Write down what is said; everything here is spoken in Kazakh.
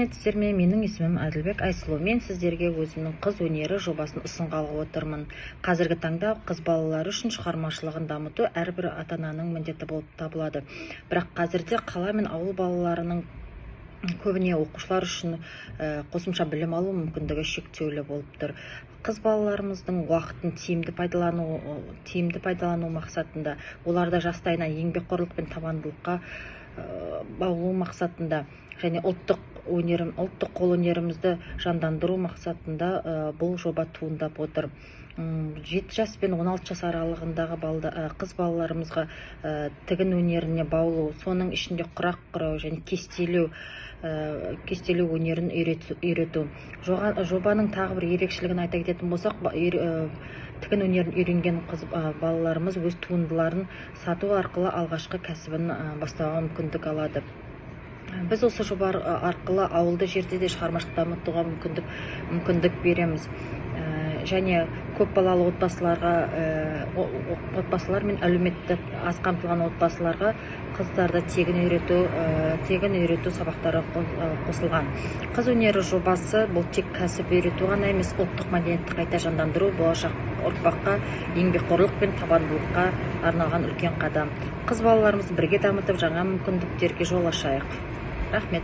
Рахмет сіздерге. Менің есімім Әділбек Айсұлу. Мен сіздерге өзімнің қыз өнері жобасын ұсынғалы отырмын. Қазіргі таңда қыз балалары үшін шығармашылығын дамыту әрбір ата-ананың міндеті болып табылады. Бірақ қазірде қала мен ауыл балаларының көбіне оқушылар үшін қосымша білім алу мүмкіндігі шектеулі болып тұр. Қыз балаларымыздың уақытын тиімді пайдалану мақсатында, оларда жастайынан еңбекқорлық пен табандылыққа баулу мақсатында және ұлттық қолөнерімізді жандандыру мақсатында бұл жоба туындап отыр. 7 жас пен 16 жас аралығындағы қыз балаларымызға тігін өнеріне баулу, соның ішінде құрақ құрау және кестелеу өнерін үйрету. Жобаның тағы бір ерекшелігін айта кететін болсақ, тігін өнерін үйренген қыз балаларымыз өз туындыларын сату арқылы алғашқы кәсібін бастауға мүмкіндік алады. Біз осы жоба арқылы ауылды жерде де шығармашылық дамытуға мүмкіндік береміз. Және көпбалалы отбасылар мен әлеуметтік аз қамтылған отбасыларға қыздарды тегін үйрету сабақтары қосылған. Қыз өнері жобасы бұл тек кәсіп үйрету ғана емес, ұлттық мәдениетті қайта жандандыру, болашақ ұрпаққа еңбекқорлық пен табандылыққа арналған үлкен қадам. Қыз балаларымызды бірге дамытып, жаңа мүмкіндіктерге жол ашайық. Рахмет.